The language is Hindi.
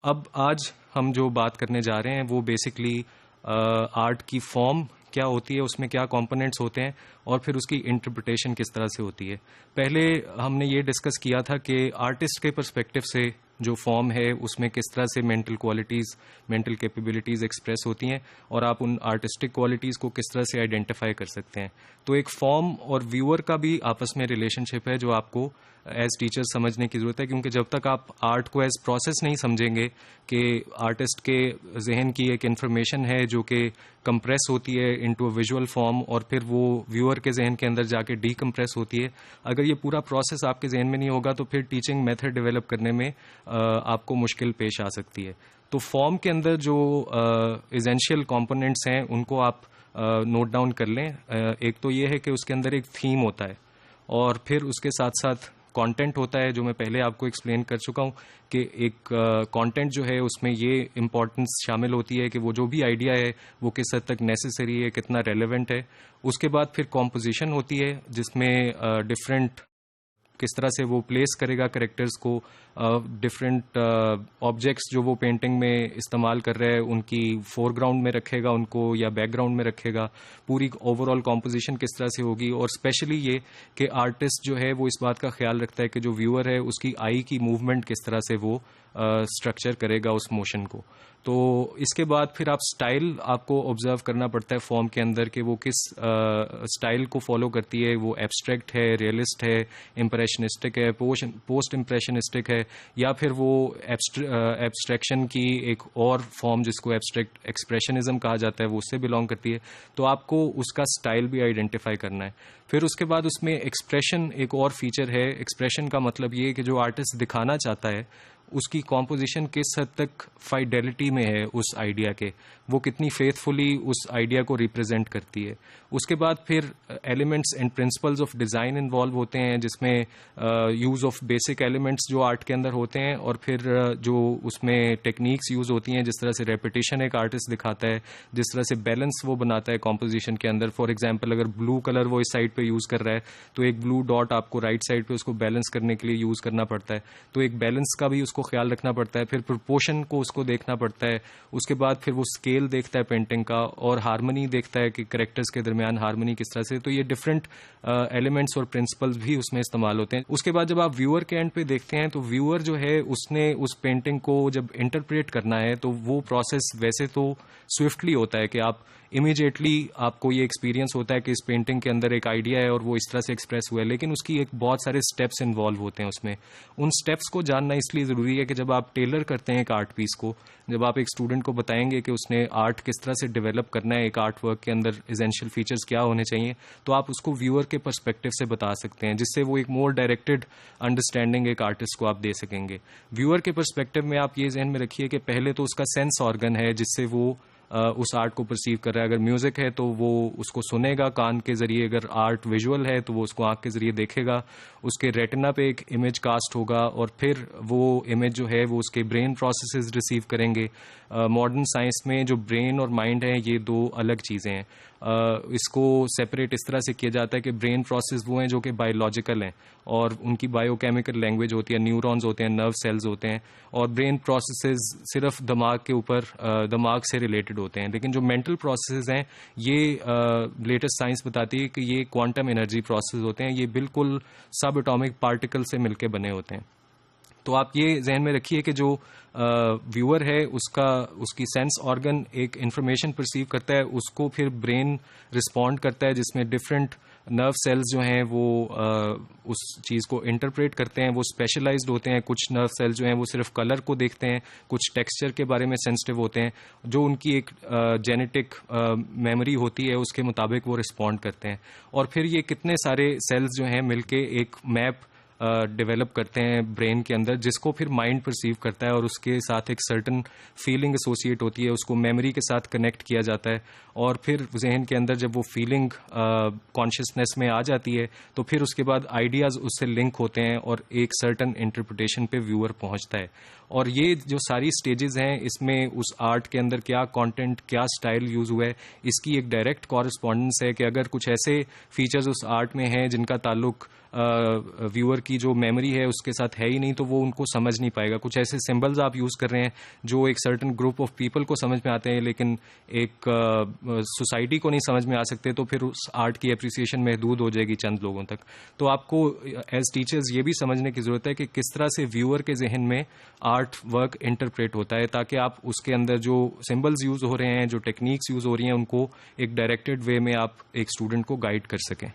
अब आज हम जो बात करने जा रहे हैं वो बेसिकली आर्ट की फॉर्म क्या होती है, उसमें क्या कंपोनेंट्स होते हैं और फिर उसकी इंटरप्रिटेशन किस तरह से होती है। पहले हमने ये डिस्कस किया था कि आर्टिस्ट के पर्सपेक्टिव से जो फॉर्म है उसमें किस तरह से mental qualities, mental capabilities express होती हैं और आप उन आर्टिस्टिक क्वालिटीज़ को किस तरह से आइडेंटिफाई कर सकते हैं। तो एक फॉर्म और व्यूअर का भी आपस में रिलेशनशिप है जो आपको एज टीचर समझने की ज़रूरत है, क्योंकि जब तक आप आर्ट को एज प्रोसेस नहीं समझेंगे कि आर्टिस्ट के जहन की एक इन्फॉर्मेशन है जो कि कंप्रेस होती है इनटू अ विजुअल फॉर्म और फिर वो व्यूअर के जहन के अंदर जाके डीकम्प्रेस होती है, अगर ये पूरा प्रोसेस आपके जहन में नहीं होगा तो फिर टीचिंग मेथड डेवलप करने में आपको मुश्किल पेश आ सकती है। तो फॉर्म के अंदर जो एसेंशियल कंपोनेंट्स हैं उनको आप नोट डाउन कर लें। एक तो ये है कि उसके अंदर एक थीम होता है और फिर उसके साथ साथ कंटेंट होता है, जो मैं पहले आपको एक्सप्लेन कर चुका हूँ कि एक कंटेंट जो है उसमें ये इम्पोर्टेंस शामिल होती है कि वो जो भी आइडिया है वो किस हद तक नेसेसरी है, कितना रेलेवेंट है। उसके बाद फिर कॉम्पोजिशन होती है जिसमें डिफरेंट किस तरह से वो प्लेस करेगा कैरेक्टर्स को, डिफरेंट ऑब्जेक्ट्स जो वो पेंटिंग में इस्तेमाल कर रहे हैं उनकी फोरग्राउंड में रखेगा उनको या बैकग्राउंड में रखेगा, पूरी ओवरऑल कॉम्पोजिशन किस तरह से होगी। और स्पेशली ये कि आर्टिस्ट जो है वो इस बात का ख्याल रखता है कि जो व्यूअर है उसकी आई की मूवमेंट किस तरह से वो स्ट्रक्चर करेगा उस मोशन को। तो इसके बाद फिर आप स्टाइल आपको ऑब्जर्व करना पड़ता है फॉर्म के अंदर कि वो किस स्टाइल को फॉलो करती है, वो एब्स्ट्रैक्ट है, रियलिस्ट है, इम्प्रेशनिस्टिक है, पोस्ट इम्प्रेशनिस्टिक है, या फिर वो एब्स्ट्रैक्शन की एक और फॉर्म जिसको एब्स्ट्रैक्ट एक्सप्रेशनिज्म कहा जाता है वो उससे बिलोंग करती है। तो आपको उसका स्टाइल भी आइडेंटिफाई करना है। फिर उसके बाद उसमें एक्सप्रेशन एक और फीचर है। एक्सप्रेशन का मतलब ये है कि जो आर्टिस्ट दिखाना चाहता है उसकी कॉम्पोजिशन किस हद तक फाइडेलिटी में है उस आइडिया के, वो कितनी फेथफुली उस आइडिया को रिप्रेजेंट करती है। उसके बाद फिर elements and principles of design involve होते हैं जिसमें यूज़ ऑफ बेसिक एलिमेंट्स जो आर्ट के अंदर होते हैं और फिर जो उसमें टेक्निक्स यूज़ होती हैं, जिस तरह से रेपिटेशन एक आर्टिस्ट दिखाता है, जिस तरह से बैलेंस वो बनाता है कॉम्पोजिशन के अंदर। फॉर एग्जाम्पल अगर ब्लू कलर वो इस साइड पे यूज़ कर रहा है तो एक ब्लू डॉट आपको राइट साइड पे उसको बैलेंस करने के लिए यूज़ करना पड़ता है, तो एक बैलेंस का भी उसको ख्याल रखना पड़ता है। फिर प्रोपोर्शन को उसको देखना पड़ता है। उसके बाद फिर वो स्केल देखता है पेंटिंग का और हार्मनी देखता है कि कैरेक्टर्स के दरमियान हार्मनी किस तरह से। तो ये डिफरेंट एलिमेंट्स और प्रिंसिपल्स भी उसमें इस्तेमाल होते हैं। उसके बाद जब आप व्यूअर के एंड पे देखते हैं तो व्यूअर जो है उसने उस पेंटिंग को जब इंटरप्रेट करना है तो वो प्रोसेस वैसे तो स्विफ्टली होता है कि आप इमीडिएटली आपको ये एक्सपीरियंस होता है कि इस पेंटिंग के अंदर एक आइडिया है और वो इस तरह से एक्सप्रेस हुआ है, लेकिन उसकी एक बहुत सारे स्टेप्स इन्वॉल्व होते हैं उसमें। उन स्टेप्स को जानना इसलिए ज़रूरी है कि जब आप टेलर करते हैं एक आर्ट पीस को, जब आप एक स्टूडेंट को बताएंगे कि उसने आर्ट किस तरह से डेवलप करना है, एक आर्ट वर्क के अंदर एसेंशियल फीचर्स क्या होने चाहिए, तो आप उसको व्यूअर के पर्सपेक्टिव से बता सकते हैं, जिससे वो एक मोर डायरेक्टेड अंडरस्टैंडिंग एक आर्टिस्ट को आप दे सकेंगे। व्यूअर के पर्सपेक्टिव में आप ये जहन में रखिए कि पहले तो उसका सेंस ऑर्गन है जिससे वो उस आर्ट को परसीव कर रहा है। अगर म्यूज़िक है तो वो उसको सुनेगा कान के ज़रिए, अगर आर्ट विजुअल है तो वो उसको आँख के ज़रिए देखेगा, उसके रेटिना पे एक इमेज कास्ट होगा और फिर वो इमेज जो है वो उसके ब्रेन प्रोसेसेस रिसीव करेंगे। मॉडर्न साइंस में जो ब्रेन और माइंड है ये दो अलग चीज़ें हैं। इसको सेपरेट इस तरह से किया जाता है कि ब्रेन प्रोसेस वो हैं जो कि बायोलॉजिकल हैं और उनकी बायोकेमिकल लैंग्वेज होती है, न्यूरॉन्स होते हैं, नर्व सेल्स होते हैं, और ब्रेन प्रोसेसेस सिर्फ दिमाग के ऊपर दिमाग से रिलेटेड होते हैं। लेकिन जो मेंटल प्रोसेसेस हैं ये लेटेस्ट साइंस बताती है कि ये क्वांटम एनर्जी प्रोसेस होते हैं, ये बिल्कुल सब एटॉमिक पार्टिकल से मिलकर बने होते हैं। तो आप ये जहन में रखिए कि जो व्यूअर है उसकी सेंस ऑर्गन एक इन्फॉर्मेशन परसीव करता है, उसको फिर ब्रेन रिस्पॉन्ड करता है जिसमें डिफरेंट नर्व सेल्स जो हैं वो उस चीज़ को इंटरप्रेट करते हैं, वो स्पेशलाइज्ड होते हैं। कुछ नर्व सेल्स जो हैं वो सिर्फ कलर को देखते हैं, कुछ टेक्सचर के बारे में सेंसिटिव होते हैं, जो उनकी एक जेनेटिक मेमोरी होती है उसके मुताबिक वो रिस्पॉन्ड करते हैं। और फिर ये कितने सारे सेल्स जो हैं मिलके एक मैप डेवलप करते हैं ब्रेन के अंदर, जिसको फिर माइंड परसीव करता है और उसके साथ एक सर्टन फीलिंग एसोसिएट होती है, उसको मेमोरी के साथ कनेक्ट किया जाता है और फिर जहन के अंदर जब वो फीलिंग कॉन्शियसनेस में आ जाती है तो फिर उसके बाद आइडियाज़ उससे लिंक होते हैं और एक सर्टन इंटरप्रिटेशन पे व्यूअर पहुंचता है। और ये जो सारी स्टेजेस हैं इसमें उस आर्ट के अंदर क्या कंटेंट, क्या स्टाइल यूज़ हुआ है, इसकी एक डायरेक्ट कॉरस्पॉन्डेंस है कि अगर कुछ ऐसे फीचर्स उस आर्ट में हैं जिनका ताल्लुक व्यूअर उनकी जो मेमोरी है उसके साथ है ही नहीं, तो वो उनको समझ नहीं पाएगा। कुछ ऐसे सिंबल्स आप यूज़ कर रहे हैं जो एक सर्टन ग्रुप ऑफ पीपल को समझ में आते हैं लेकिन एक सोसाइटी को नहीं समझ में आ सकते, तो फिर उस आर्ट की एप्रिसिएशन महदूद हो जाएगी चंद लोगों तक। तो आपको एज टीचर्स ये भी समझने की ज़रूरत है कि किस तरह से व्यूअर के जहन में आर्ट वर्क इंटरप्रेट होता है, ताकि आप उसके अंदर जो सिंबल्स यूज़ हो रहे हैं, जो टेक्निक्स यूज़ हो रही हैं, उनको एक डायरेक्टेड वे में आप एक स्टूडेंट को गाइड कर सकें।